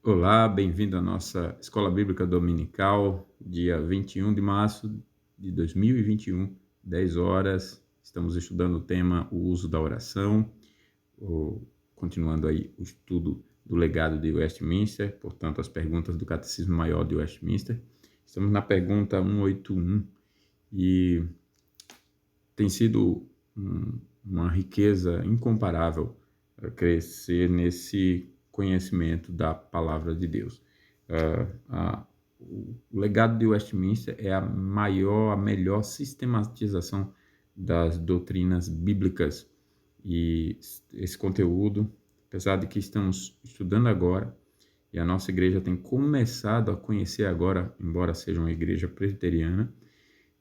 Olá, bem-vindo à nossa Escola Bíblica Dominical, dia 21 de março de 2021, 10 horas. Estamos estudando o tema o uso da oração, continuando aí o estudo do legado de Westminster, portanto, as perguntas do Catecismo Maior de Westminster. Estamos na pergunta 181 e tem sido uma riqueza incomparável crescer nesse conhecimento da palavra de Deus. O legado de Westminster é a melhor sistematização das doutrinas bíblicas, e esse conteúdo, apesar de que estamos estudando agora, e a nossa igreja tem começado a conhecer agora, embora seja uma igreja presbiteriana,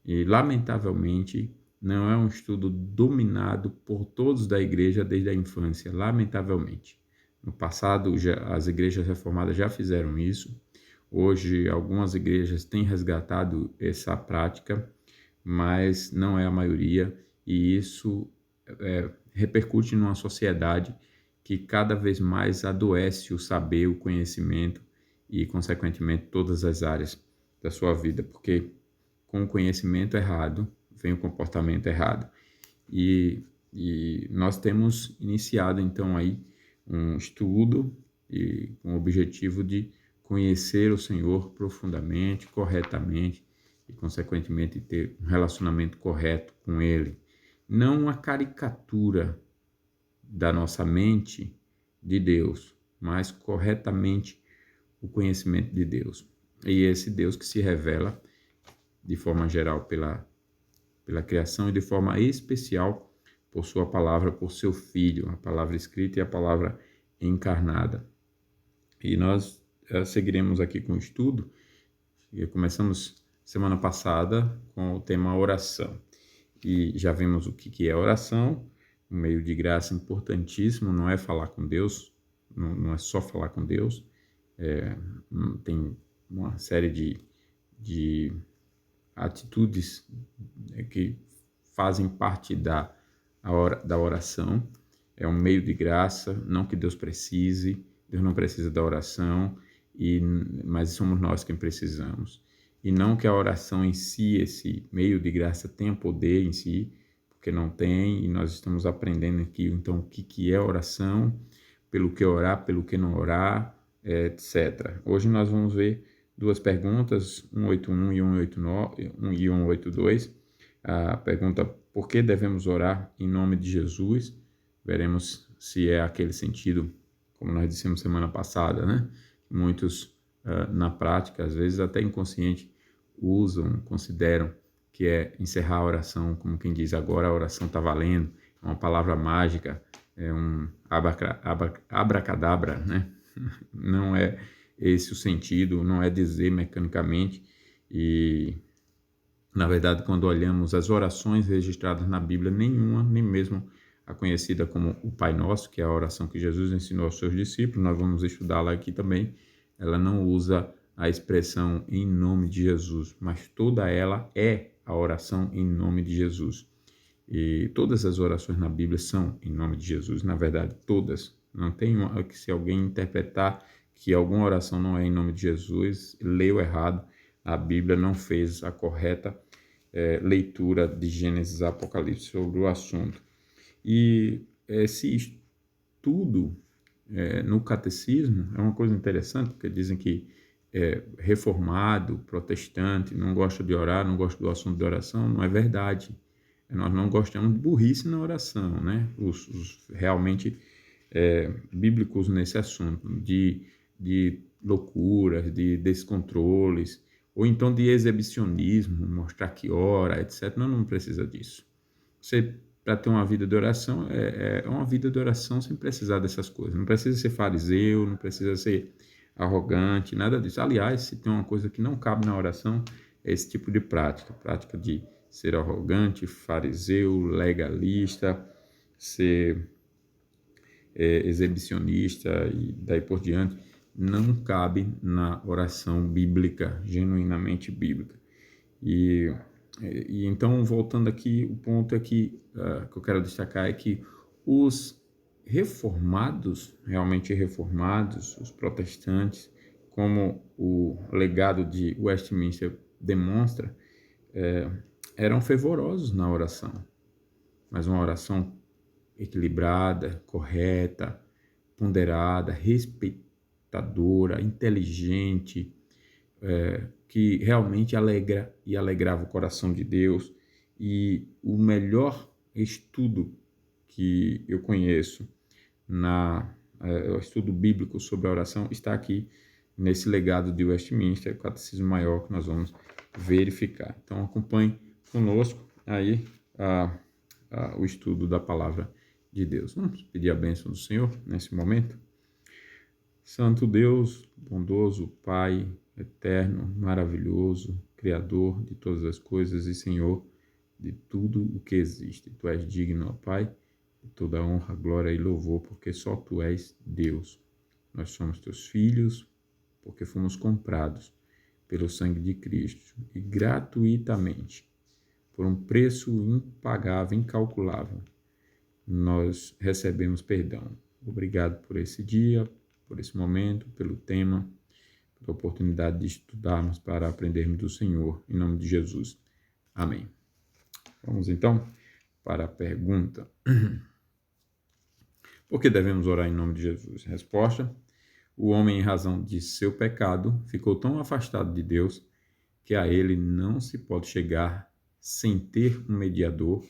e, lamentavelmente, não é um estudo dominado por todos da igreja desde a infância, lamentavelmente. No passado, as igrejas reformadas já fizeram isso. Hoje, algumas igrejas têm resgatado essa prática, mas não é a maioria, e isso repercute numa sociedade que cada vez mais adoece o saber, o conhecimento e, consequentemente, todas as áreas da sua vida, porque com o conhecimento errado vem o comportamento errado. E nós temos iniciado, então, aí um estudo com o objetivo de conhecer o Senhor profundamente, corretamente e, consequentemente, ter um relacionamento correto com Ele. Não uma caricatura da nossa mente de Deus, mas corretamente o conhecimento de Deus. E esse Deus que se revela de forma geral pela criação e de forma especial por sua palavra, por seu Filho, a palavra escrita e a palavra encarnada. E nós seguiremos aqui com o estudo, e começamos semana passada com o tema oração. E já vimos o que é oração, um meio de graça importantíssimo, não é falar com Deus, não é só falar com Deus, tem uma série de atitudes que fazem parte da oração. É um meio de graça, não que Deus precise, Deus não precisa da oração, mas somos nós quem precisamos. E não que a oração em si, esse meio de graça, tenha poder em si, porque não tem, e nós estamos aprendendo aqui, então, o que é oração, pelo que orar, pelo que não orar, etc. Hoje nós vamos ver duas perguntas, 181 e 189 e 182. A pergunta: por que devemos orar em nome de Jesus? Veremos se é aquele sentido, como nós dissemos semana passada, né? Muitos, na prática, às vezes até inconsciente, consideram que é encerrar a oração, como quem diz: agora a oração está valendo, é uma palavra mágica, é um abracadabra, né? Não é esse o sentido, não é dizer mecanicamente. E, na verdade, quando olhamos as orações registradas na Bíblia, nenhuma, nem mesmo a conhecida como o Pai Nosso, que é a oração que Jesus ensinou aos seus discípulos, nós vamos estudá-la aqui também, ela não usa a expressão em nome de Jesus, mas toda ela é a oração em nome de Jesus. E todas as orações na Bíblia são em nome de Jesus, na verdade, todas. Não tem uma que, se alguém interpretar que alguma oração não é em nome de Jesus, leu errado. A Bíblia não fez a correta leitura de Gênesis a Apocalipse sobre o assunto. E esse estudo no catecismo é uma coisa interessante, porque dizem que reformado, protestante, não gosta de orar, não gosta do assunto de oração. Não é verdade. Nós não gostamos de burrice na oração, né? Os realmente bíblicos nesse assunto, de loucuras, de descontroles, ou então de exibicionismo, mostrar que ora, etc. Não precisa disso. Você, para ter uma vida de oração, é uma vida de oração sem precisar dessas coisas. Não precisa ser fariseu, não precisa ser arrogante, nada disso. Aliás, se tem uma coisa que não cabe na oração, é esse tipo de prática de ser arrogante, fariseu, legalista, ser exibicionista e daí por diante, não cabe na oração bíblica, genuinamente bíblica. E então, voltando aqui, o ponto é que eu quero destacar é que os reformados, realmente reformados, os protestantes, como o legado de Westminster demonstra, eram fervorosos na oração, mas uma oração equilibrada, correta, ponderada, respeitadora, inteligente, que realmente alegrava o coração de Deus. E o melhor estudo que eu conheço o estudo bíblico sobre a oração está aqui nesse legado de Westminster, o Catecismo Maior, que nós vamos verificar. Então acompanhe conosco aí o estudo da palavra de Deus. Vamos pedir a bênção do Senhor nesse momento. Santo Deus, bondoso, Pai, eterno, maravilhoso, Criador de todas as coisas e Senhor de tudo o que existe. Tu és digno, ó Pai, de toda honra, glória e louvor, porque só Tu és Deus. Nós somos Teus filhos, porque fomos comprados pelo sangue de Cristo e gratuitamente, por um preço impagável, incalculável, nós recebemos perdão. Obrigado por esse dia, por esse momento, pelo tema, pela oportunidade de estudarmos para aprendermos do Senhor. Em nome de Jesus. Amém. Vamos então para a pergunta. Por que devemos orar em nome de Jesus? Resposta: o homem, em razão de seu pecado, ficou tão afastado de Deus que a ele não se pode chegar sem ter um mediador,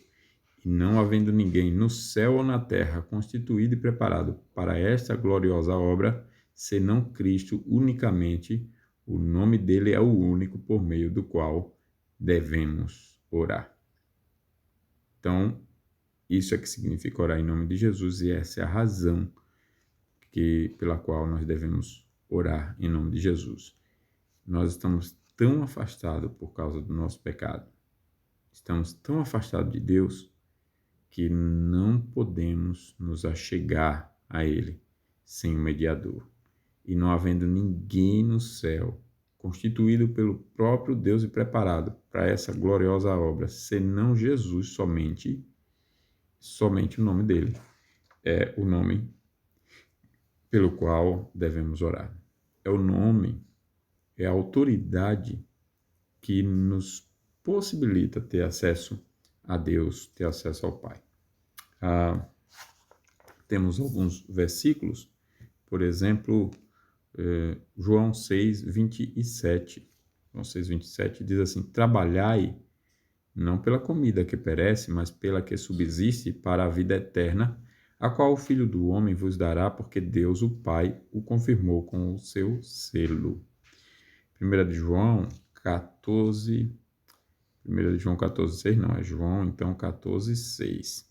e não havendo ninguém no céu ou na terra constituído e preparado para esta gloriosa obra, senão Cristo unicamente. O nome dele é o único por meio do qual devemos orar. Então, isso é que significa orar em nome de Jesus, e essa é a razão pela qual nós devemos orar em nome de Jesus. Nós estamos tão afastados por causa do nosso pecado, estamos tão afastados de Deus, que não podemos nos achegar a Ele sem um mediador. E não havendo ninguém no céu, constituído pelo próprio Deus e preparado para essa gloriosa obra, senão Jesus somente o nome dele é o nome pelo qual devemos orar. É o nome, é a autoridade que nos possibilita ter acesso a Deus, ter acesso ao Pai. Temos alguns versículos, por exemplo, João 6, 27. João 6, 27 diz assim: trabalhai não pela comida que perece, mas pela que subsiste para a vida eterna, a qual o Filho do Homem vos dará, porque Deus, o Pai, o confirmou com o seu selo. 1 de João 14, 6, não, é João, então 14, 6.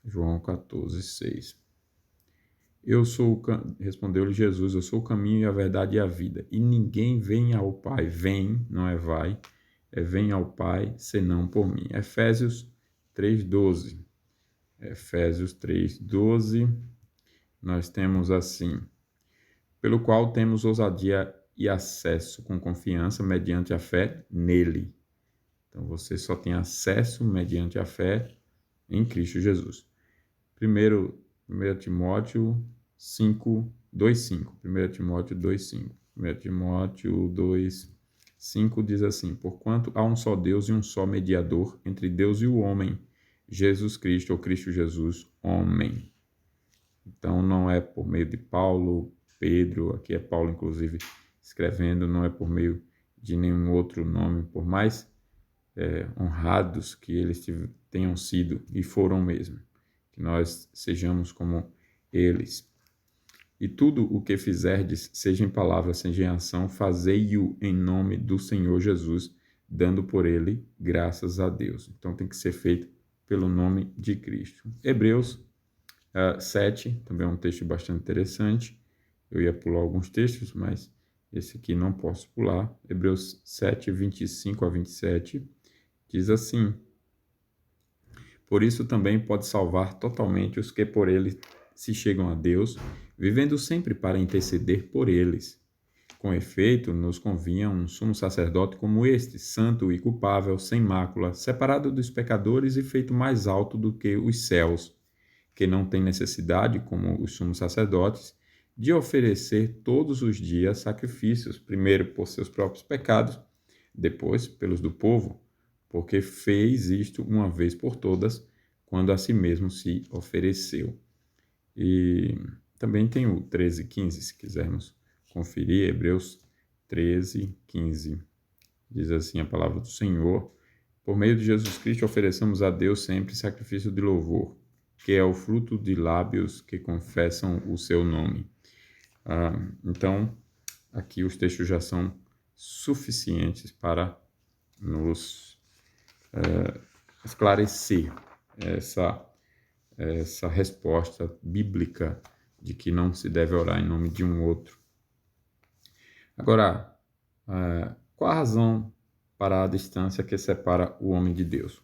João 14, 6. Respondeu-lhe Jesus: eu sou o caminho e a verdade e a vida, e ninguém vem ao Pai, não é vai, vem ao Pai, senão por mim. Efésios 3:12. Efésios 3:12, nós temos assim: pelo qual temos ousadia e acesso com confiança mediante a fé nele. Então você só tem acesso mediante a fé em Cristo Jesus. 1 Timóteo 5, 2:5. 1 Timóteo 2:5. 1 Timóteo 2:5 diz assim: porquanto há um só Deus e um só mediador entre Deus e o homem, Jesus Cristo, ou Cristo Jesus, homem. Então não é por meio de Paulo, Pedro, aqui é Paulo inclusive escrevendo, não é por meio de nenhum outro nome, por mais honrados que eles tenham sido e foram mesmo, que nós sejamos como eles. E tudo o que fizerdes, seja em palavra, seja em ação, fazei-o em nome do Senhor Jesus, dando por ele graças a Deus. Então tem que ser feito pelo nome de Cristo. Hebreus 7, também é um texto bastante interessante. Eu ia pular alguns textos, mas esse aqui não posso pular. Hebreus 7, 25 a 27, diz assim: por isso também pode salvar totalmente os que por ele se chegam a Deus, vivendo sempre para interceder por eles. Com efeito, nos convinha um sumo sacerdote como este, santo e culpável, sem mácula, separado dos pecadores e feito mais alto do que os céus, que não têm necessidade, como os sumos sacerdotes, de oferecer todos os dias sacrifícios, primeiro por seus próprios pecados, depois pelos do povo, porque fez isto uma vez por todas, quando a si mesmo se ofereceu. E também tem o 13:15, se quisermos conferir, Hebreus 13:15. Diz assim a palavra do Senhor: por meio de Jesus Cristo ofereçamos a Deus sempre sacrifício de louvor, que é o fruto de lábios que confessam o seu nome. Então, aqui os textos já são suficientes para nos esclarecer essa resposta bíblica de que não se deve orar em nome de um outro. Agora, qual a razão para a distância que separa o homem de Deus?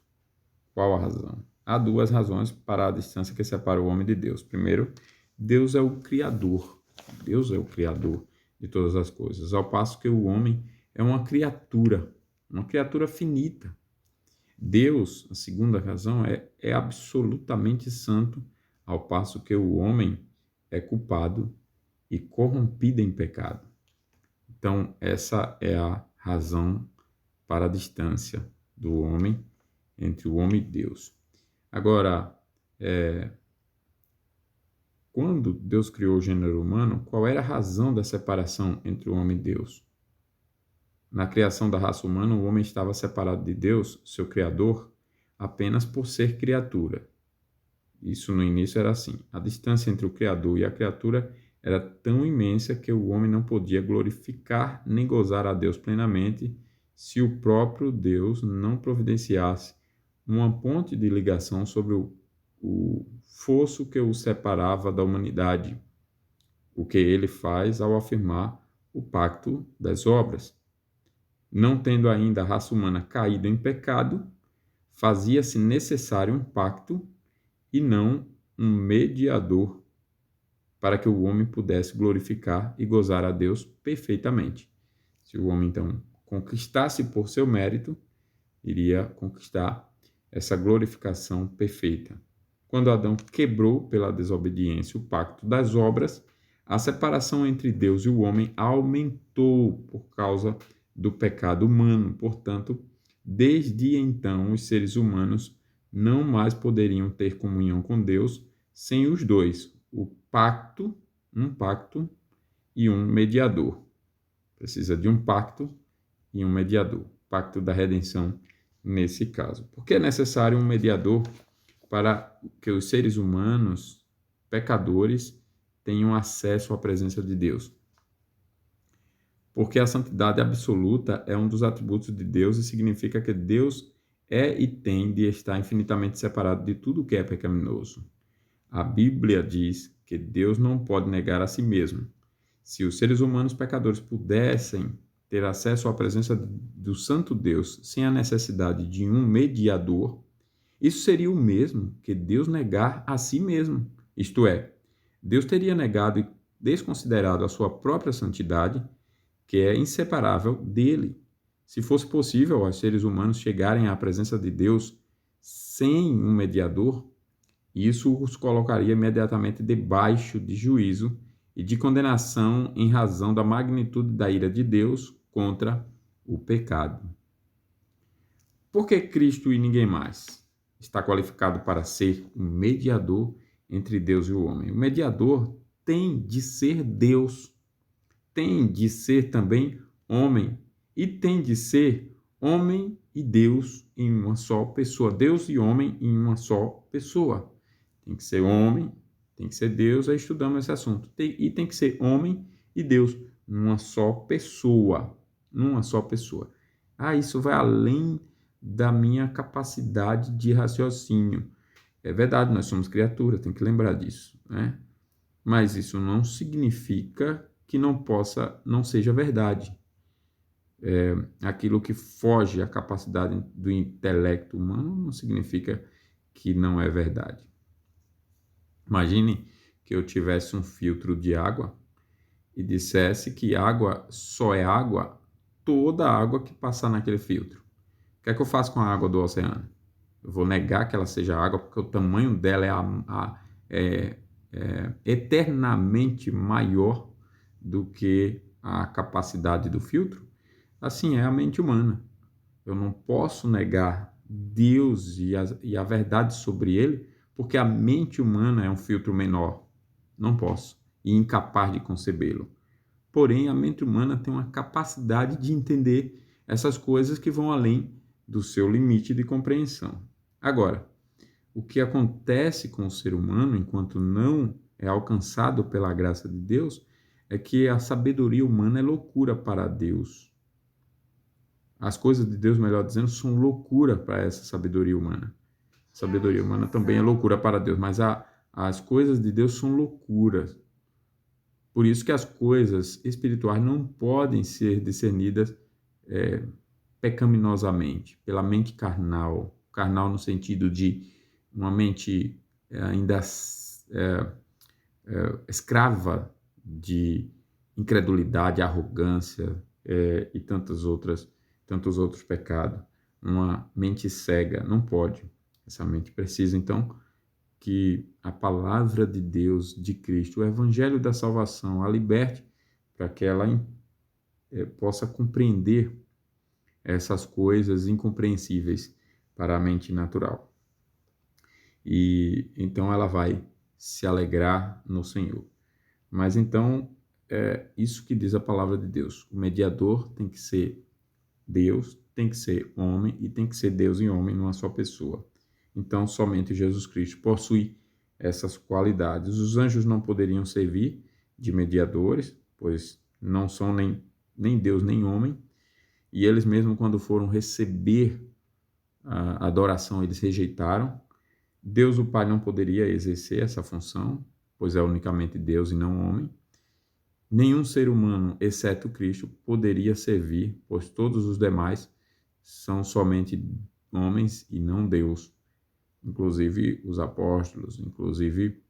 Qual a razão? Há duas razões para a distância que separa o homem de Deus. Primeiro, Deus é o Criador. Deus é o Criador de todas as coisas, ao passo que o homem é uma criatura finita. Deus, a segunda razão, é absolutamente santo, ao passo que o homem é culpado e corrompido em pecado. Então, essa é a razão para a distância do homem, entre o homem e Deus. Agora, quando Deus criou o gênero humano, qual era a razão da separação entre o homem e Deus? Na criação da raça humana, o homem estava separado de Deus, seu Criador, apenas por ser criatura. Isso no início era assim. A distância entre o Criador e a criatura era tão imensa que o homem não podia glorificar nem gozar a Deus plenamente se o próprio Deus não providenciasse uma ponte de ligação sobre o fosso que o separava da humanidade, o que ele faz ao afirmar o pacto das obras. Não tendo ainda a raça humana caído em pecado, fazia-se necessário um pacto e não um mediador para que o homem pudesse glorificar e gozar a Deus perfeitamente. Se o homem, então, conquistasse por seu mérito, iria conquistar essa glorificação perfeita. Quando Adão quebrou pela desobediência o pacto das obras, a separação entre Deus e o homem aumentou por causa do pecado humano. Portanto, desde então, os seres humanos não mais poderiam ter comunhão com Deus sem os dois, um pacto e um mediador. Precisa de um pacto e um mediador. Pacto da redenção nesse caso. Porque é necessário um mediador para que os seres humanos, pecadores, tenham acesso à presença de Deus. Porque a santidade absoluta é um dos atributos de Deus e significa que Deus é e tem de estar infinitamente separado de tudo que é pecaminoso. A Bíblia diz que Deus não pode negar a si mesmo. Se os seres humanos pecadores pudessem ter acesso à presença do Santo Deus sem a necessidade de um mediador, isso seria o mesmo que Deus negar a si mesmo. Isto é, Deus teria negado e desconsiderado a sua própria santidade, que é inseparável dele. Se fosse possível aos seres humanos chegarem à presença de Deus sem um mediador, isso os colocaria imediatamente debaixo de juízo e de condenação em razão da magnitude da ira de Deus contra o pecado. Por que Cristo e ninguém mais está qualificado para ser um mediador entre Deus e o homem? O mediador tem de ser Deus, tem de ser também homem e tem de ser homem e Deus em uma só pessoa. Deus e homem em uma só pessoa. Tem que ser homem, tem que ser Deus, aí estudamos esse assunto. E tem que ser homem e Deus numa só pessoa. Numa só pessoa. Isso vai além da minha capacidade de raciocínio. É verdade, nós somos criaturas, tem que lembrar disso, né? Mas isso não significa que não seja verdade. Aquilo que foge à capacidade do intelecto humano não significa que não é verdade. Imagine que eu tivesse um filtro de água e dissesse que água só é água toda a água que passar naquele filtro. O que é que eu faço com a água do oceano? Eu vou negar que ela seja água porque o tamanho dela eternamente maior do que a capacidade do filtro, assim é a mente humana. Eu não posso negar Deus e a verdade sobre ele, porque a mente humana é um filtro menor. Não posso. E incapaz de concebê-lo. Porém, a mente humana tem uma capacidade de entender essas coisas que vão além do seu limite de compreensão. Agora, o que acontece com o ser humano, enquanto não é alcançado pela graça de Deus, é que a sabedoria humana é loucura para Deus. As coisas de Deus, melhor dizendo, são loucura para essa sabedoria humana. A sabedoria humana também é loucura para Deus, mas as coisas de Deus são loucuras. Por isso que as coisas espirituais não podem ser discernidas pecaminosamente, pela mente carnal. Carnal no sentido de uma mente ainda escrava de incredulidade, arrogância e tantos outros pecados. Uma mente cega não pode. Essa mente precisa, então, que a palavra de Deus, de Cristo, o evangelho da salvação, a liberte para que ela possa compreender essas coisas incompreensíveis para a mente natural. E então ela vai se alegrar no Senhor. Mas então, é isso que diz a palavra de Deus. O mediador tem que ser Deus, tem que ser homem e tem que ser Deus e homem numa só pessoa. Então, somente Jesus Cristo possui essas qualidades. Os anjos não poderiam servir de mediadores, pois não são nem Deus nem homem, e eles mesmo quando foram receber a adoração, eles rejeitaram. Deus o Pai não poderia exercer essa função, pois é unicamente Deus e não homem. Nenhum ser humano, exceto Cristo, poderia servir, pois todos os demais são somente homens e não Deus. Inclusive os apóstolos, inclusive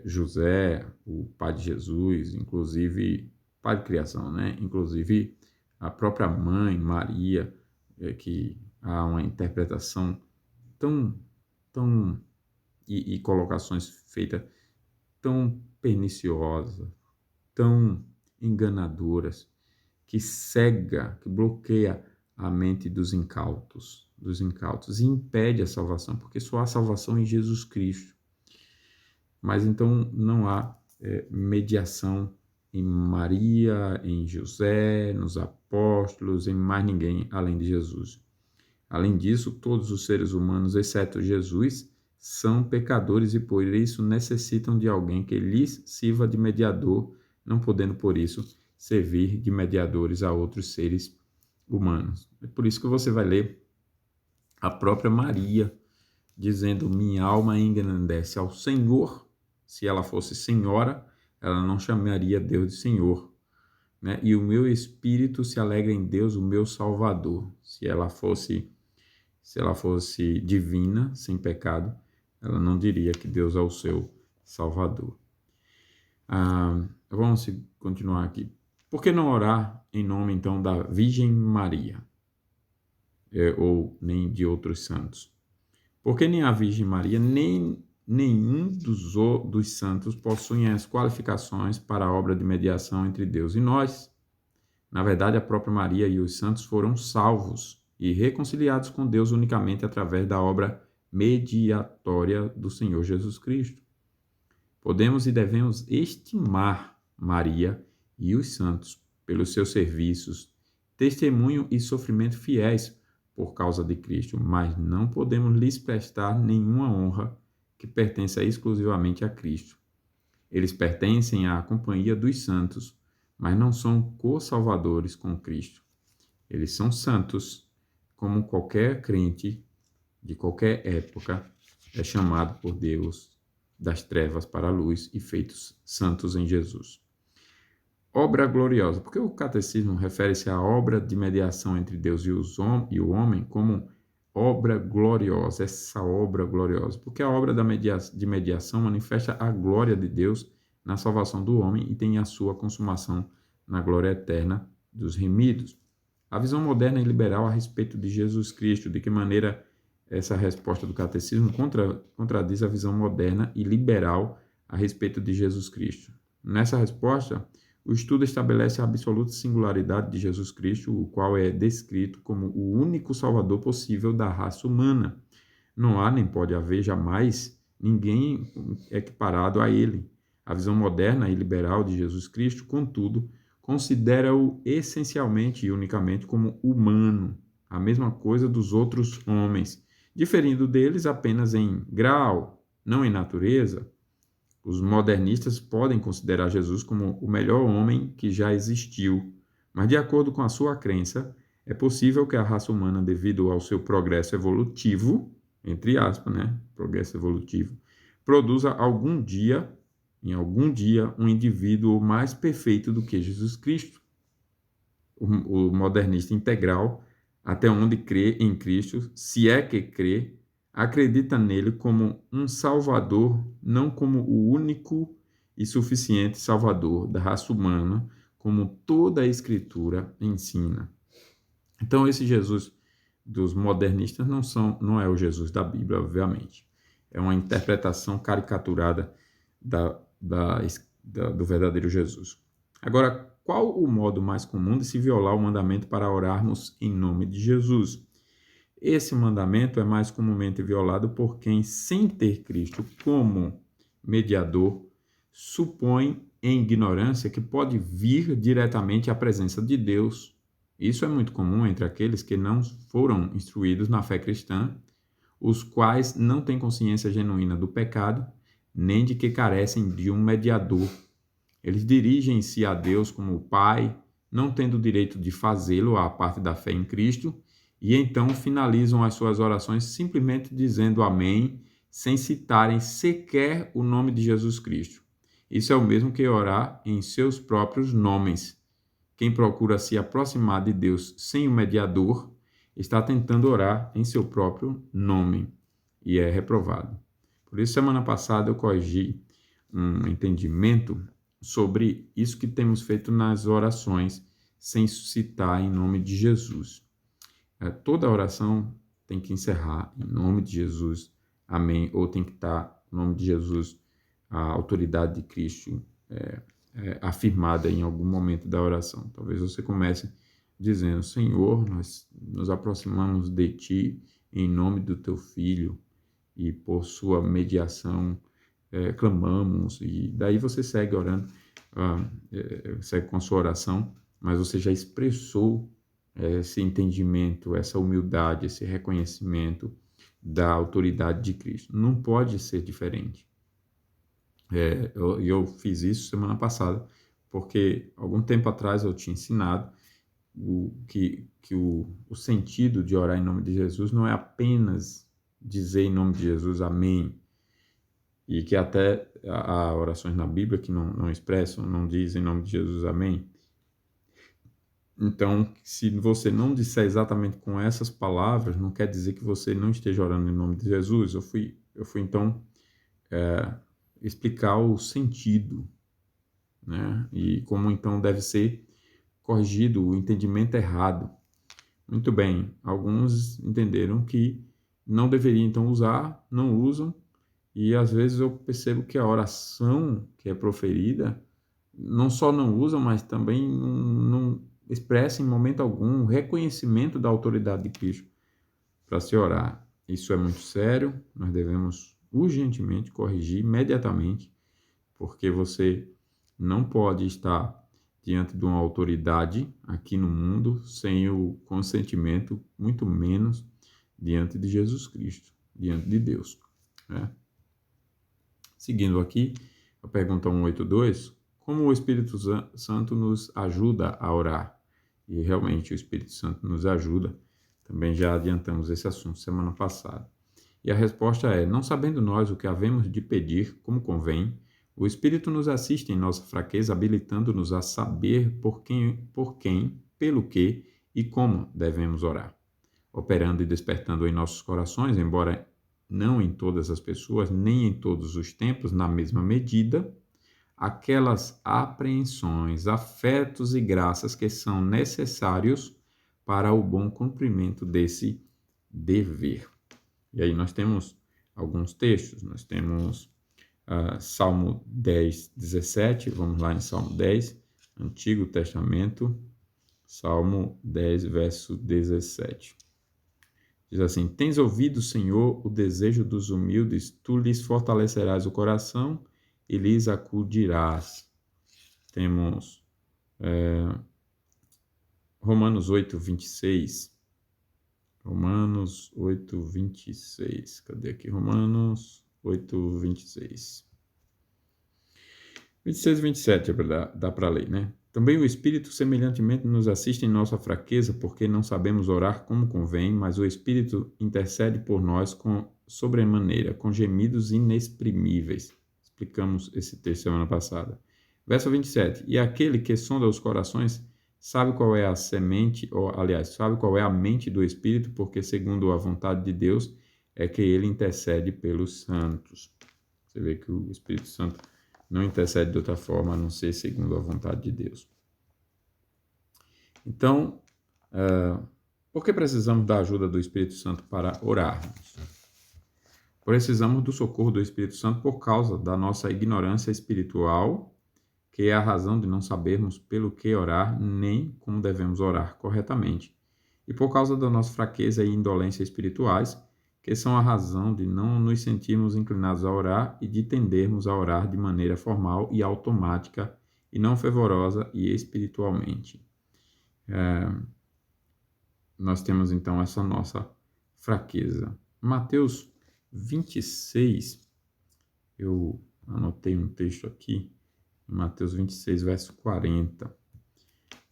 José, o pai de Jesus, inclusive pai de criação, né? Inclusive a própria mãe, Maria, que há uma interpretação tão e colocações feitas tão perniciosas, tão enganadoras, que cega, que bloqueia a mente dos incautos, e impede a salvação, porque só há salvação em Jesus Cristo. Mas então não há mediação em Maria, em José, nos apóstolos, em mais ninguém além de Jesus. Além disso, todos os seres humanos, exceto Jesus, são pecadores e por isso necessitam de alguém que lhes sirva de mediador, não podendo por isso servir de mediadores a outros seres humanos. É por isso que você vai ler a própria Maria dizendo: minha alma engrandece ao Senhor. Se ela fosse senhora, ela não chamaria Deus de Senhor, né? E o meu espírito se alegra em Deus, o meu Salvador. Se ela fosse divina, sem pecado, ela não diria que Deus é o seu Salvador. Vamos continuar aqui. Por que não orar em nome, então, da Virgem Maria? Ou nem de outros santos? Porque nem a Virgem Maria, nem nenhum dos santos possuem as qualificações para a obra de mediação entre Deus e nós. Na verdade, a própria Maria e os santos foram salvos e reconciliados com Deus unicamente através da obra mediatória do Senhor Jesus Cristo. Podemos e devemos estimar Maria e os santos pelos seus serviços, testemunho e sofrimento fiéis por causa de Cristo, mas não podemos lhes prestar nenhuma honra que pertença exclusivamente a Cristo. Eles pertencem à companhia dos santos, mas não são co-salvadores com Cristo. Eles são santos, como qualquer crente de qualquer época é chamado por Deus das trevas para a luz e feitos santos em Jesus. Obra gloriosa. Porque o catecismo refere-se à obra de mediação entre Deus e o homem como obra gloriosa, essa obra gloriosa. Porque a obra de mediação manifesta a glória de Deus na salvação do homem e tem a sua consumação na glória eterna dos remidos. A visão moderna e liberal a respeito de Jesus Cristo, de que maneira essa resposta do catecismo contradiz a visão moderna e liberal a respeito de Jesus Cristo. Nessa resposta, o estudo estabelece a absoluta singularidade de Jesus Cristo, o qual é descrito como o único Salvador possível da raça humana. Não há nem pode haver jamais ninguém equiparado a ele. A visão moderna e liberal de Jesus Cristo, contudo, considera-o essencialmente e unicamente como humano, a mesma coisa dos outros homens, diferindo deles apenas em grau, não em natureza. Os modernistas podem considerar Jesus como o melhor homem que já existiu, mas de acordo com a sua crença, é possível que a raça humana, devido ao seu progresso evolutivo, entre aspas, né, progresso evolutivo, produza em algum dia, um indivíduo mais perfeito do que Jesus Cristo. O modernista integral, até onde crê em Cristo, se é que crê, acredita nele como um salvador, não como o único e suficiente salvador da raça humana, como toda a Escritura ensina. Então, esse Jesus dos modernistas não é o Jesus da Bíblia, obviamente. É uma interpretação caricaturada do verdadeiro Jesus. Agora, qual o modo mais comum de se violar o mandamento para orarmos em nome de Jesus? Esse mandamento é mais comumente violado por quem, sem ter Cristo como mediador, supõe em ignorância que pode vir diretamente à presença de Deus. Isso é muito comum entre aqueles que não foram instruídos na fé cristã, os quais não têm consciência genuína do pecado, nem de que carecem de um mediador. Eles dirigem-se a Deus como Pai, não tendo o direito de fazê-lo à parte da fé em Cristo, e então finalizam as suas orações simplesmente dizendo amém, sem citarem sequer o nome de Jesus Cristo. Isso é o mesmo que orar em seus próprios nomes. Quem procura se aproximar de Deus sem o mediador está tentando orar em seu próprio nome e é reprovado. Por isso, semana passada eu corrigi um entendimento sobre isso que temos feito nas orações sem citar em nome de Jesus. Toda oração tem que encerrar em nome de Jesus, amém, ou tem que estar em nome de Jesus, a autoridade de Cristo afirmada em algum momento da oração. Talvez você comece dizendo, Senhor, nós nos aproximamos de Ti em nome do Teu Filho e por sua mediação clamamos, e daí você segue orando, segue com a sua oração, mas você já expressou esse entendimento, essa humildade, esse reconhecimento da autoridade de Cristo. Não pode ser diferente. Eu fiz isso semana passada, porque algum tempo atrás eu tinha ensinado que o sentido de orar em nome de Jesus não é apenas dizer em nome de Jesus amém, e que até há orações na Bíblia que não expressam, não dizem em nome de Jesus amém. Então, se você não disser exatamente com essas palavras, não quer dizer que você não esteja orando em nome de Jesus. Eu fui então explicar o sentido, né? E como então deve ser corrigido o entendimento errado. Muito bem, alguns entenderam que não deveria então usar, não usam, e às vezes eu percebo que a oração que é proferida não só não usam, mas também não expressa em momento algum o reconhecimento da autoridade de Cristo para se orar. Isso é muito sério, nós devemos urgentemente corrigir imediatamente, porque você não pode estar diante de uma autoridade aqui no mundo sem o consentimento, muito menos diante de Jesus Cristo, diante de Deus, né? Seguindo aqui, a pergunta 182, como o Espírito Santo nos ajuda a orar? E realmente o Espírito Santo nos ajuda. Também já adiantamos esse assunto semana passada. E a resposta é, não sabendo nós o que havemos de pedir como convém, o Espírito nos assiste em nossa fraqueza, habilitando-nos a saber por quem, pelo que e como devemos orar, operando e despertando em nossos corações, embora não em todas as pessoas, nem em todos os tempos, na mesma medida, aquelas apreensões, afetos e graças que são necessários para o bom cumprimento desse dever. E aí nós temos alguns textos, nós temos Salmo 10, 17, vamos lá em Salmo 10, Antigo Testamento, Salmo 10, verso 17. Diz assim: Tens ouvido, Senhor, o desejo dos humildes, tu lhes fortalecerás o coração e lhes acudirás. Temos Romanos 8, 26. Romanos 8, 26. Cadê aqui? Romanos 8, 26. 26 e 27 dá para ler, né? Também o Espírito semelhantemente nos assiste em nossa fraqueza, porque não sabemos orar como convém, mas o Espírito intercede por nós com sobremaneira, com gemidos inexprimíveis. Explicamos esse texto semana passada. Verso 27. E aquele que sonda os corações sabe qual é a semente, ou aliás, sabe qual é a mente do Espírito, porque segundo a vontade de Deus é que ele intercede pelos santos. Você vê que o Espírito Santo não intercede de outra forma a não ser segundo a vontade de Deus. Então, por que precisamos da ajuda do Espírito Santo para orarmos? Precisamos do socorro do Espírito Santo por causa da nossa ignorância espiritual, que é a razão de não sabermos pelo que orar, nem como devemos orar corretamente. E por causa da nossa fraqueza e indolência espirituais, que são a razão de não nos sentirmos inclinados a orar e de tendermos a orar de maneira formal e automática e não fervorosa e espiritualmente. Nós temos então essa nossa fraqueza. Mateus 26, eu anotei um texto aqui, Mateus 26, verso 40,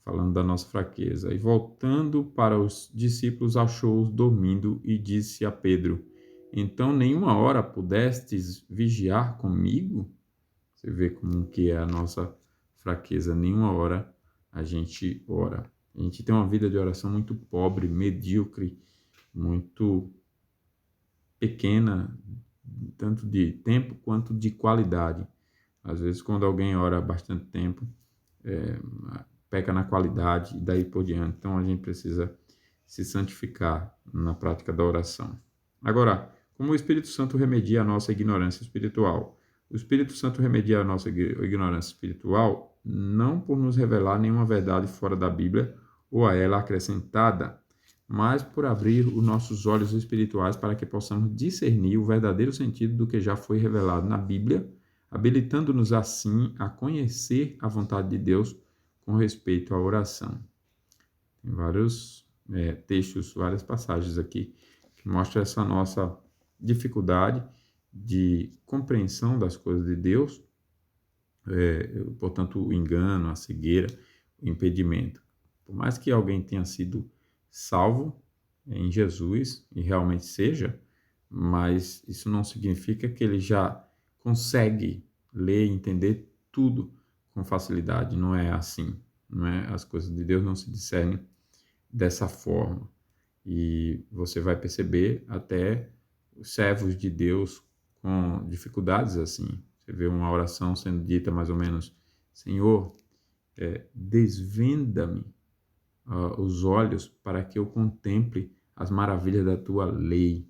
falando da nossa fraqueza. E voltando para os discípulos, achou-os dormindo e disse a Pedro: Então nenhuma hora pudestes vigiar comigo? Você vê como que é a nossa fraqueza. Nenhuma hora a gente ora. A gente tem uma vida de oração muito pobre, medíocre, muito pequena, tanto de tempo quanto de qualidade. Às vezes, quando alguém ora bastante tempo, peca na qualidade e daí por diante. Então, a gente precisa se santificar na prática da oração. Agora, como o Espírito Santo remedia a nossa ignorância espiritual? O Espírito Santo remedia a nossa ignorância espiritual não por nos revelar nenhuma verdade fora da Bíblia ou a ela acrescentada, mas por abrir os nossos olhos espirituais para que possamos discernir o verdadeiro sentido do que já foi revelado na Bíblia, habilitando-nos assim a conhecer a vontade de Deus com respeito à oração. Tem vários textos, várias passagens aqui que mostram essa nossa dificuldade de compreensão das coisas de Deus, portanto, o engano, a cegueira, o impedimento. Por mais que alguém tenha sido salvo em Jesus, e realmente seja, mas isso não significa que ele já consegue ler e entender tudo com facilidade. Não é assim. Não é? As coisas de Deus não se discernem dessa forma. E você vai perceber até os servos de Deus com dificuldades assim. Você vê uma oração sendo dita mais ou menos: Senhor, desvenda-me os olhos para que eu contemple as maravilhas da tua lei.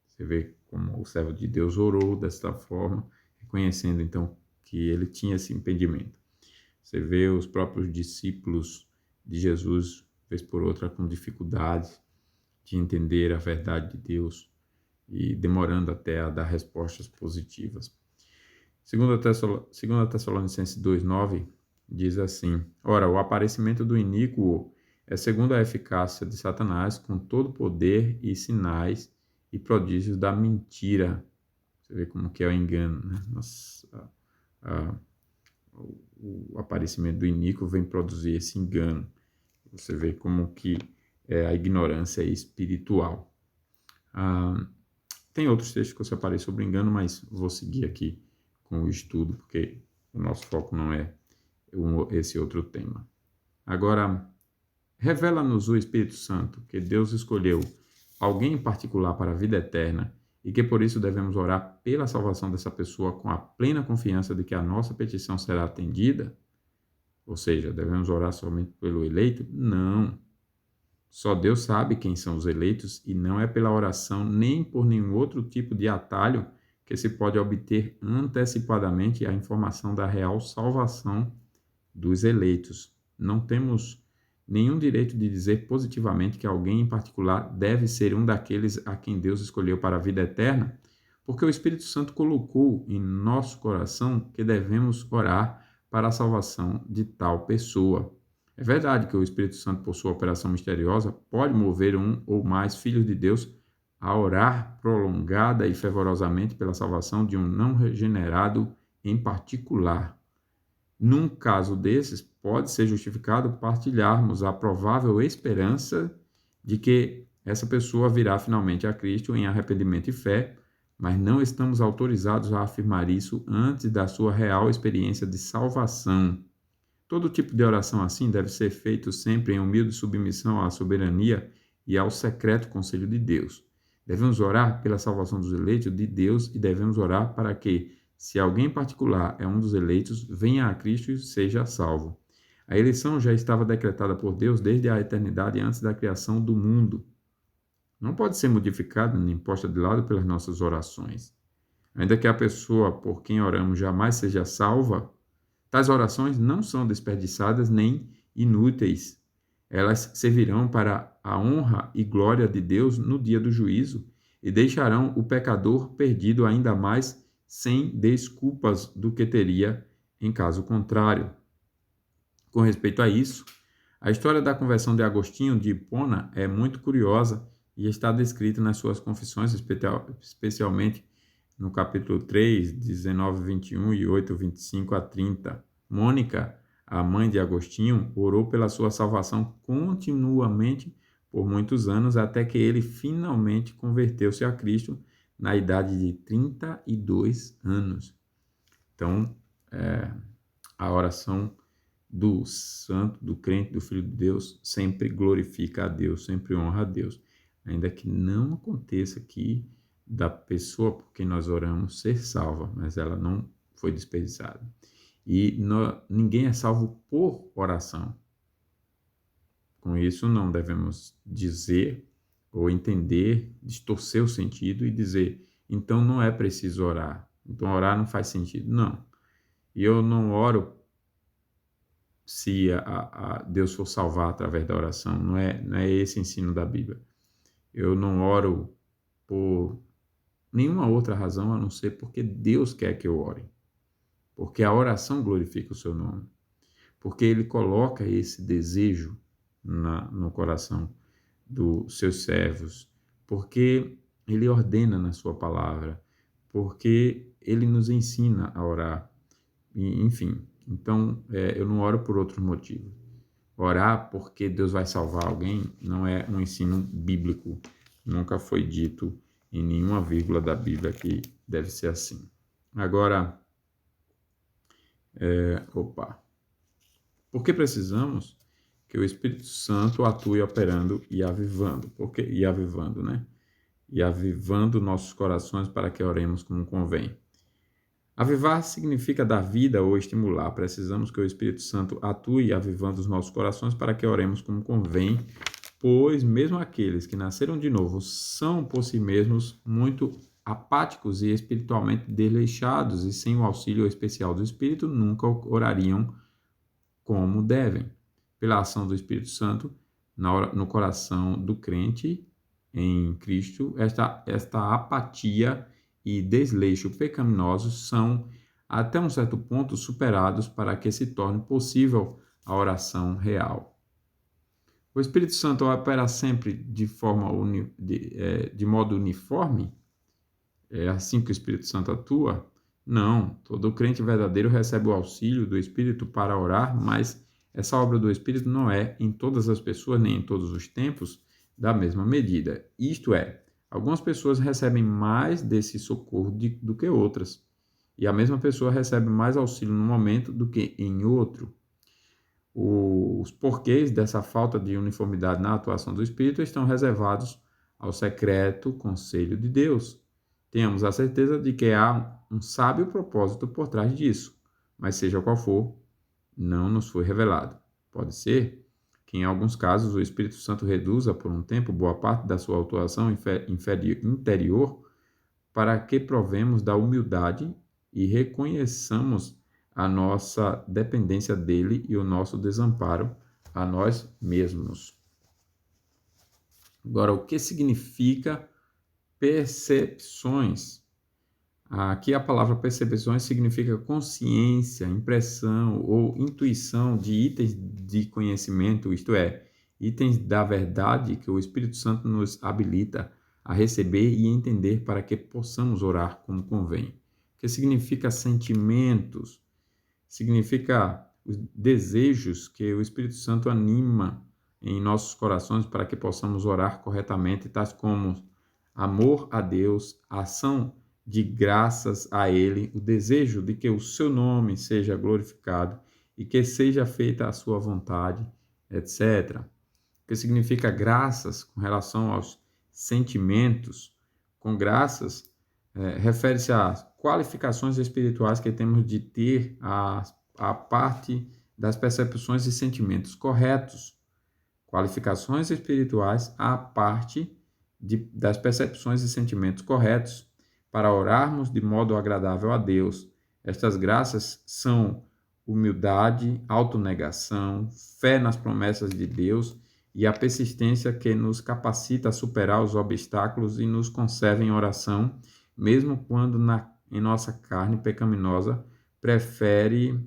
Você vê como o servo de Deus orou desta forma, reconhecendo então que ele tinha esse impedimento. Você vê os próprios discípulos de Jesus, vez por outra, com dificuldades de entender a verdade de Deus e demorando até a dar respostas positivas. 2 Tessalonicenses 2,9 diz assim: Ora, o aparecimento do iníquo é segundo a eficácia de Satanás, com todo poder e sinais e prodígios da mentira. Você vê como que é o engano, né? O aparecimento do iníquo vem produzir esse engano. Você vê como que a ignorância espiritual. Tem outros textos que eu separei sobre engano, mas vou seguir aqui com o estudo, porque o nosso foco não é esse outro tema. Agora, revela-nos o Espírito Santo que Deus escolheu alguém em particular para a vida eterna e que por isso devemos orar pela salvação dessa pessoa com a plena confiança de que a nossa petição será atendida? Ou seja, devemos orar somente pelo eleito? Não. Só Deus sabe quem são os eleitos e não é pela oração nem por nenhum outro tipo de atalho que se pode obter antecipadamente a informação da real salvação dos eleitos. Não temos nenhum direito de dizer positivamente que alguém em particular deve ser um daqueles a quem Deus escolheu para a vida eterna, porque o Espírito Santo colocou em nosso coração que devemos orar para a salvação de tal pessoa. É verdade que o Espírito Santo, por sua operação misteriosa, pode mover um ou mais filhos de Deus a orar prolongada e fervorosamente pela salvação de um não regenerado em particular. Num caso desses, pode ser justificado partilharmos a provável esperança de que essa pessoa virá finalmente a Cristo em arrependimento e fé, mas não estamos autorizados a afirmar isso antes da sua real experiência de salvação. Todo tipo de oração assim deve ser feito sempre em humilde submissão à soberania e ao secreto conselho de Deus. Devemos orar pela salvação dos eleitos de Deus e devemos orar para que, se alguém em particular é um dos eleitos, venha a Cristo e seja salvo. A eleição já estava decretada por Deus desde a eternidade antes da criação do mundo. Não pode ser modificada nem posta de lado pelas nossas orações. Ainda que a pessoa por quem oramos jamais seja salva, tais orações não são desperdiçadas nem inúteis. Elas servirão para a honra e glória de Deus no dia do juízo e deixarão o pecador perdido ainda mais sem desculpas do que teria em caso contrário. Com respeito a isso, a história da conversão de Agostinho de Hipona é muito curiosa e está descrita nas suas confissões, especialmente no capítulo 3, 19, 21 e 8, 25 a 30. Mônica, a mãe de Agostinho, orou pela sua salvação continuamente por muitos anos, até que ele finalmente converteu-se a Cristo na idade de 32 anos. Então, a oração do santo, do crente, do Filho de Deus, sempre glorifica a Deus, sempre honra a Deus. Ainda que não aconteça aqui da pessoa por quem nós oramos ser salva, mas ela não foi desperdiçada. E ninguém é salvo por oração. Com isso, não devemos dizer ou entender, distorcer o sentido e dizer, então não é preciso orar. Então orar não faz sentido. Não. E eu não oro se Deus for salvar através da oração. Não é esse ensino da Bíblia. Eu não oro por nenhuma outra razão a não ser porque Deus quer que eu ore. Porque a oração glorifica o seu nome. Porque ele coloca esse desejo no coração dos seus servos. Porque ele ordena na sua palavra. Porque ele nos ensina a orar. E, enfim, então eu não oro por outro motivo. Orar porque Deus vai salvar alguém não é um ensino bíblico. Nunca foi dito em nenhuma vírgula da Bíblia que deve ser assim. Agora, por que precisamos que o Espírito Santo atue operando e avivando? E avivando nossos corações para que oremos como convém. Avivar significa dar vida ou estimular. Precisamos que o Espírito Santo atue avivando os nossos corações para que oremos como convém, pois mesmo aqueles que nasceram de novo são por si mesmos muito apáticos e espiritualmente desleixados e sem o auxílio especial do Espírito nunca orariam como devem. Pela ação do Espírito Santo no coração do crente em Cristo, esta apatia e desleixo pecaminosos são, até um certo ponto, superados para que se torne possível a oração real. O Espírito Santo opera sempre de modo uniforme? É assim que o Espírito Santo atua? Não, todo crente verdadeiro recebe o auxílio do Espírito para orar, mas essa obra do Espírito não é em todas as pessoas, nem em todos os tempos, da mesma medida. Isto é, algumas pessoas recebem mais desse socorro do que outras, e a mesma pessoa recebe mais auxílio num momento do que em outro. Os porquês dessa falta de uniformidade na atuação do Espírito estão reservados ao secreto conselho de Deus. Tenhamos a certeza de que há um sábio propósito por trás disso, mas seja qual for, não nos foi revelado. Pode ser que em alguns casos o Espírito Santo reduza por um tempo boa parte da sua atuação interior para que provemos da humildade e reconheçamos a nossa dependência dele e o nosso desamparo a nós mesmos. Agora, o que significa percepções? Aqui a palavra percepções significa consciência, impressão ou intuição de itens de conhecimento, isto é, itens da verdade que o Espírito Santo nos habilita a receber e entender para que possamos orar como convém. O que significa sentimentos? Significa os desejos que o Espírito Santo anima em nossos corações para que possamos orar corretamente, tais como amor a Deus, ação de graças a Ele, o desejo de que o seu nome seja glorificado e que seja feita a sua vontade, etc. O que significa graças com relação aos sentimentos? Com graças, refere-se às qualificações espirituais que temos de ter a parte das percepções e sentimentos corretos. Qualificações espirituais à parte das percepções e sentimentos corretos para orarmos de modo agradável a Deus. Estas graças são humildade, autonegação, fé nas promessas de Deus e a persistência que nos capacita a superar os obstáculos e nos conserva em oração, mesmo quando em nossa carne pecaminosa prefere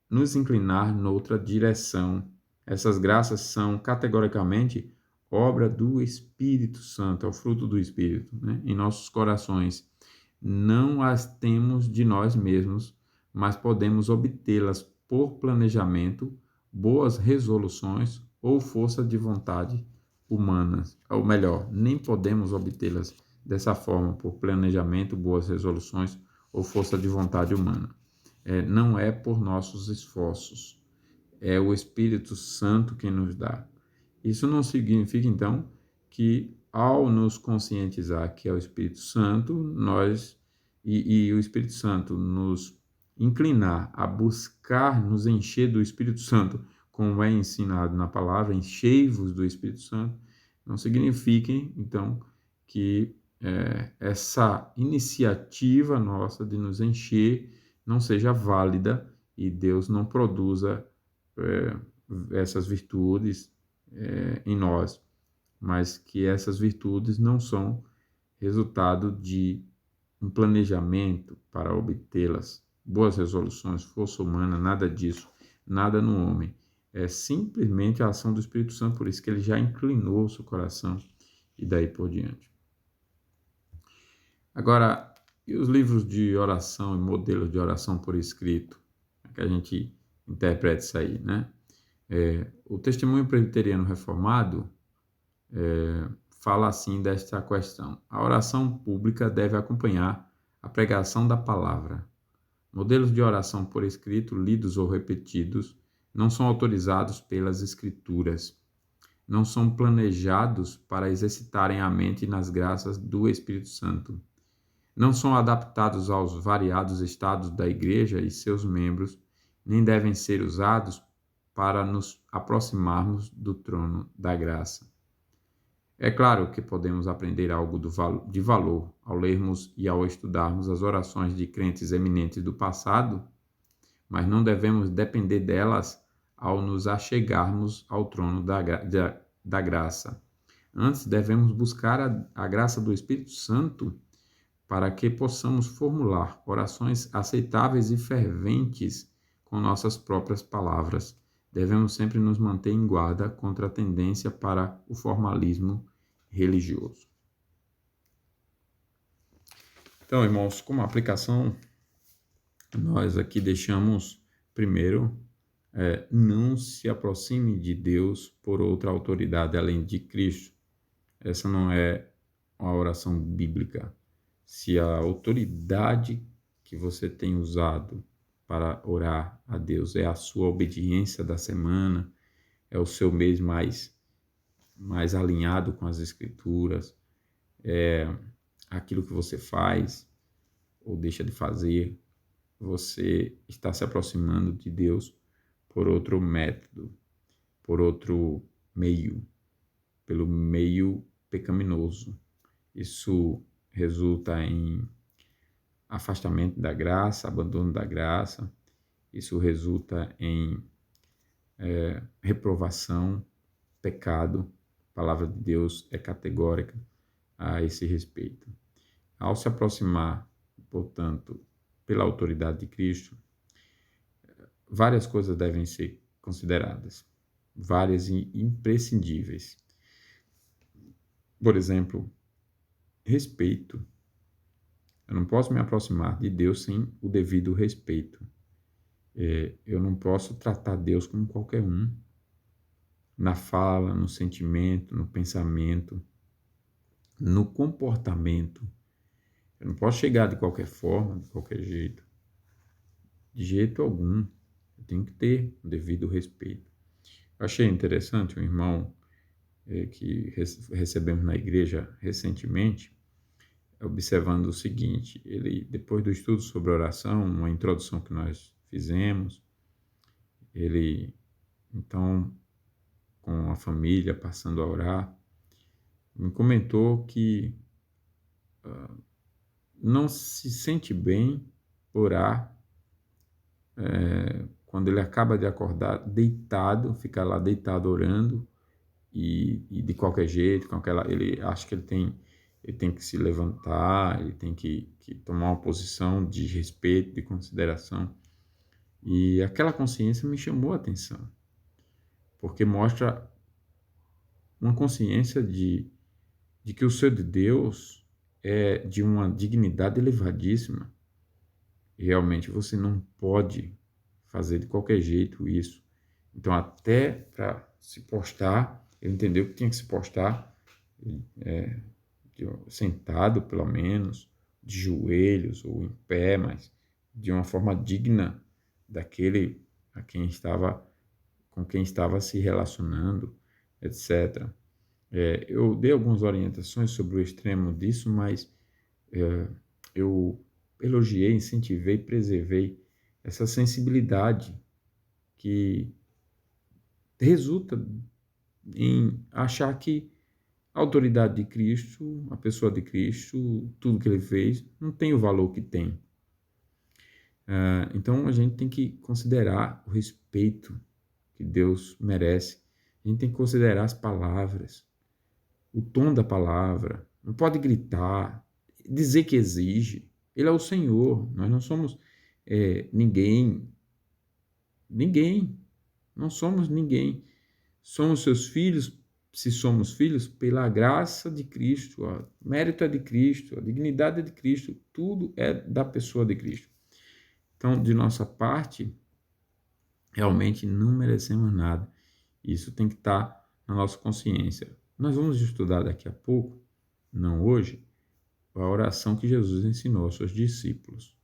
nos inclinar noutra direção. Essas graças são categoricamente obra do Espírito Santo, é o fruto do Espírito, né, em nossos corações. Não as temos de nós mesmos, mas podemos obtê-las por planejamento, boas resoluções ou força de vontade humanas. Ou melhor, nem podemos obtê-las dessa forma, por planejamento, boas resoluções ou força de vontade humana. Não é por nossos esforços, é o Espírito Santo quem nos dá. Isso não significa, então, que ao nos conscientizar que é o Espírito Santo, e o Espírito Santo nos inclinar a buscar nos encher do Espírito Santo, como é ensinado na palavra, enchei-vos do Espírito Santo, não significa, então, que essa iniciativa nossa de nos encher não seja válida e Deus não produza essas virtudes em nós, mas que essas virtudes não são resultado de um planejamento para obtê-las, boas resoluções, força humana, nada disso, nada no homem. É simplesmente a ação do Espírito Santo, por isso que ele já inclinou o seu coração e daí por diante. Agora, e os livros de oração e modelos de oração por escrito? Que a gente interpreta isso aí, né? O Testemunho Presbiteriano Reformado fala assim desta questão: a oração pública deve acompanhar a pregação da palavra. Modelos de oração por escrito, lidos ou repetidos, não são autorizados pelas Escrituras. Não são planejados para exercitarem a mente nas graças do Espírito Santo. Não são adaptados aos variados estados da Igreja e seus membros, nem devem ser usados para nos aproximarmos do trono da graça. É claro que podemos aprender algo de valor ao lermos e ao estudarmos as orações de crentes eminentes do passado, mas não devemos depender delas ao nos achegarmos ao trono da graça. Antes, devemos buscar a graça do Espírito Santo para que possamos formular orações aceitáveis e ferventes com nossas próprias palavras. Devemos sempre nos manter em guarda contra a tendência para o formalismo religioso. Então, irmãos, como aplicação, nós aqui deixamos, primeiro, não se aproxime de Deus por outra autoridade além de Cristo. Essa não é uma oração bíblica. Se a autoridade que você tem usado para orar a Deus é a sua obediência da semana, é o seu mês mais alinhado com as Escrituras, é aquilo que você faz ou deixa de fazer, você está se aproximando de Deus por outro método. por outro meio, pelo meio pecaminoso. Isso resulta em afastamento da graça, abandono da graça. Isso resulta em reprovação, pecado. A palavra de Deus é categórica a esse respeito. Ao se aproximar, portanto, pela autoridade de Cristo, várias coisas devem ser consideradas, várias e imprescindíveis. Por exemplo, respeito. Eu não posso me aproximar de Deus sem o devido respeito. Eu não posso tratar Deus como qualquer um, na fala, no sentimento, no pensamento, no comportamento. Eu não posso chegar de qualquer forma, de qualquer jeito. De jeito algum. Eu tenho que ter o devido respeito. Eu achei interessante um irmão que recebemos na igreja recentemente, observando o seguinte: ele, depois do estudo sobre oração, uma introdução que nós fizemos, ele, então, com a família, passando a orar, me comentou que não se sente bem orar quando ele acaba de acordar deitado, ficar lá deitado orando e de qualquer jeito, com aquela, ele acha que ele tem que se levantar, ele tem que tomar uma posição de respeito, de consideração. E aquela consciência me chamou a atenção, porque mostra uma consciência de que o ser de Deus é de uma dignidade elevadíssima. E realmente você não pode fazer de qualquer jeito isso. Então, até para se postar, ele entendeu que tinha que se postar sentado, pelo menos, de joelhos ou em pé, mas de uma forma digna daquele com quem estava se relacionando, etc. Eu dei algumas orientações sobre o extremo disso, mas eu elogiei, incentivei, preservei essa sensibilidade que resulta em achar que a autoridade de Cristo, a pessoa de Cristo, tudo que ele fez, não tem o valor que tem. Então a gente tem que considerar o respeito que Deus merece. A gente tem que considerar as palavras, o tom da palavra. Não pode gritar, dizer que exige. Ele é o Senhor, nós não somos ninguém. Ninguém. Não somos ninguém. Somos seus filhos, se somos filhos, pela graça de Cristo. O mérito é de Cristo, a dignidade é de Cristo, tudo é da pessoa de Cristo. Então, de nossa parte, realmente não merecemos nada. Isso tem que estar na nossa consciência. Nós vamos estudar daqui a pouco, não hoje, a oração que Jesus ensinou aos seus discípulos.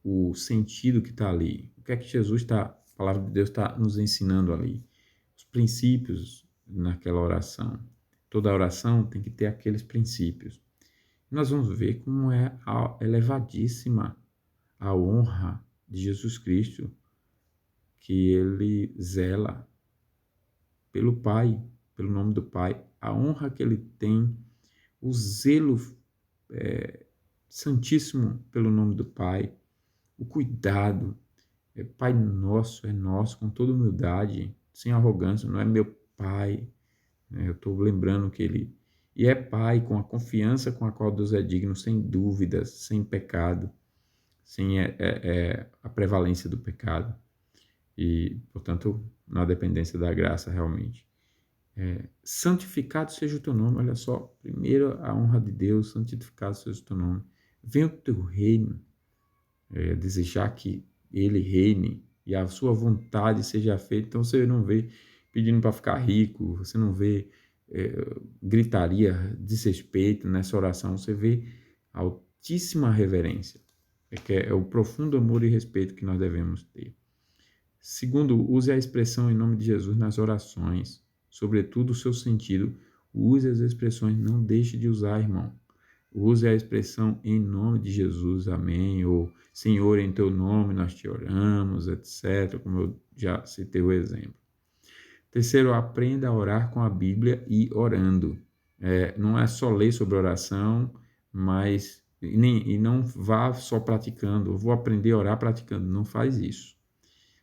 O sentido que está ali. O que é que Jesus está, a palavra de Deus está nos ensinando ali. Os princípios naquela oração. Toda oração tem que ter aqueles princípios. Nós vamos ver como é elevadíssima a honra de Jesus Cristo, que ele zela pelo Pai, pelo nome do Pai, a honra que ele tem, o zelo santíssimo pelo nome do Pai, o cuidado. Pai nosso, é nosso, com toda humildade, sem arrogância, não é meu Pai. Eu estou lembrando que ele... E é Pai com a confiança com a qual Deus é digno, sem dúvidas, sem pecado, sem a prevalência do pecado. E, portanto, na dependência da graça, realmente. Santificado seja o teu nome. Olha só, primeiro a honra de Deus, santificado seja o teu nome. Venha o teu reino. Desejar que ele reine e a sua vontade seja feita. Então você não vê pedindo para ficar rico, você não vê gritaria, desrespeito nessa oração, você vê altíssima reverência, que é o profundo amor e respeito que nós devemos ter. Segundo, use a expressão em nome de Jesus nas orações, sobretudo o seu sentido. Use as expressões, não deixe de usar, irmão. Use a expressão em nome de Jesus, amém, ou Senhor, em teu nome nós te oramos, etc., como eu já citei o exemplo. Terceiro, aprenda a orar com a Bíblia e orando. Não é só ler sobre oração, mas e não vá só praticando. Eu vou aprender a orar praticando. Não faz isso.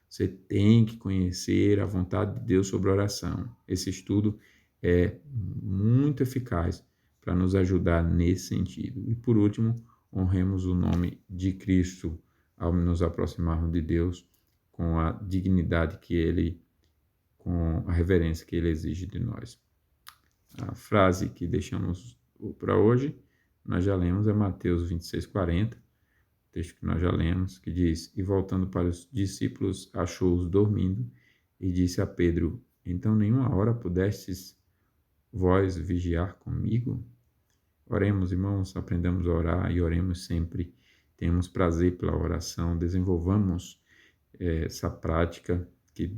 Você tem que conhecer a vontade de Deus sobre a oração. Esse estudo é muito eficaz para nos ajudar nesse sentido. E por último, honremos o nome de Cristo ao nos aproximarmos de Deus com a dignidade que Ele, com a reverência que Ele exige de nós. A frase que deixamos para hoje, nós já lemos, é Mateus 26:40, texto que nós já lemos, que diz: E voltando para os discípulos, achou-os dormindo, e disse a Pedro: Então nenhuma hora pudestes vós vigiar comigo? Oremos, irmãos, aprendamos a orar e oremos sempre. Temos prazer pela oração, desenvolvamos essa prática que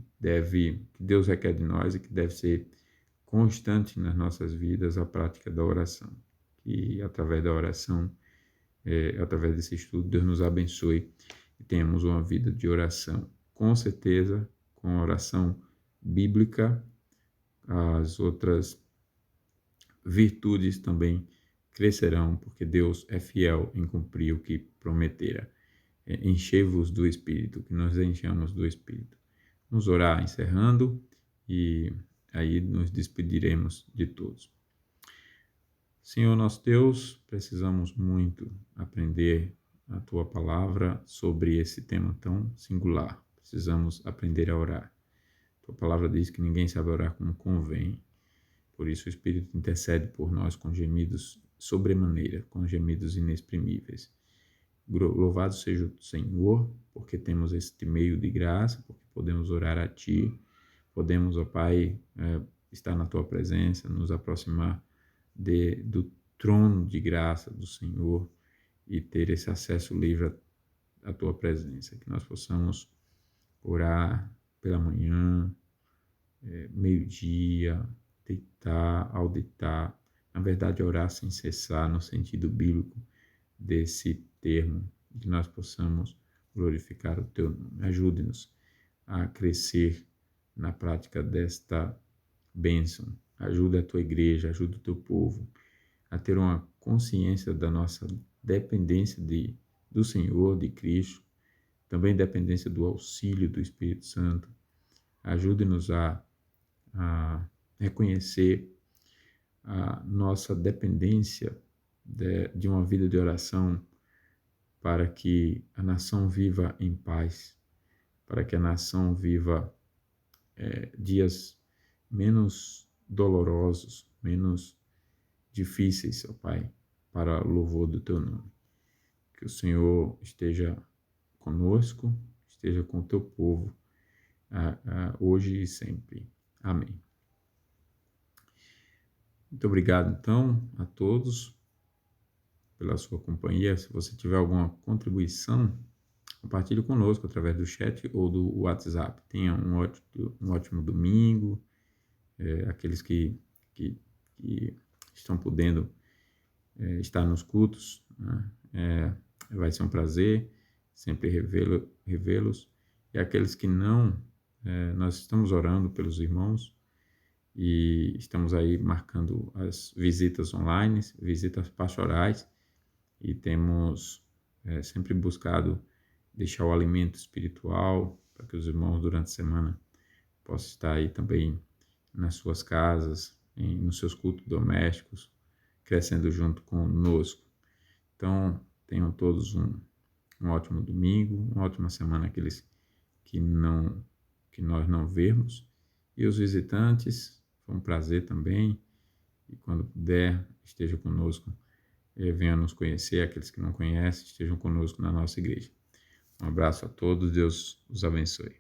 Deus requer de nós e que deve ser constante nas nossas vidas, a prática da oração. E através da oração, através desse estudo, Deus nos abençoe e tenhamos uma vida de oração. Com certeza, com a oração bíblica, as outras virtudes também crescerão, porque Deus é fiel em cumprir o que prometera. Enchei-vos do Espírito, que nós enchamos do Espírito. Vamos orar encerrando e aí nos despediremos de todos. Senhor nosso Deus, precisamos muito aprender a Tua palavra sobre esse tema tão singular. Precisamos aprender a orar. Tua palavra diz que ninguém sabe orar como convém. Por isso o Espírito intercede por nós com gemidos sobremaneira, com gemidos inexprimíveis. Louvado seja o Senhor, porque temos este meio de graça, porque podemos orar a Ti, podemos, ó Pai, estar na Tua presença, nos aproximar do trono de graça do Senhor e ter esse acesso livre à Tua presença. Que nós possamos orar pela manhã, meio-dia, ao deitar, na verdade orar sem cessar no sentido bíblico desse termo, que nós possamos glorificar o Teu nome. Ajude-nos a crescer na prática desta bênção. Ajuda a Tua igreja, ajuda o Teu povo a ter uma consciência da nossa dependência do Senhor, de Cristo, também dependência do auxílio do Espírito Santo. Ajude-nos a reconhecer a nossa dependência de uma vida de oração para que a nação viva em paz, para que a nação viva dias menos dolorosos, menos difíceis, ó Pai, para o louvor do Teu nome. Que o Senhor esteja conosco, esteja com o Teu povo, hoje e sempre. Amém. Muito obrigado, então, a todos pela sua companhia. Se você tiver alguma contribuição, compartilhe conosco através do chat ou do WhatsApp. Tenha um ótimo domingo. Aqueles que estão podendo estar nos cultos, né? Vai ser um prazer sempre revê-los. E aqueles que não, nós estamos orando pelos irmãos e estamos aí marcando as visitas online, visitas pastorais, e temos sempre buscado deixar o alimento espiritual para que os irmãos durante a semana possam estar aí também nas suas casas, nos seus cultos domésticos, crescendo junto conosco. Então, tenham todos um ótimo domingo, uma ótima semana, aqueles que nós não vermos. E os visitantes, foi um prazer também. E quando puder, esteja conosco, venha nos conhecer. Aqueles que não conhecem, estejam conosco na nossa igreja. Um abraço a todos, Deus os abençoe.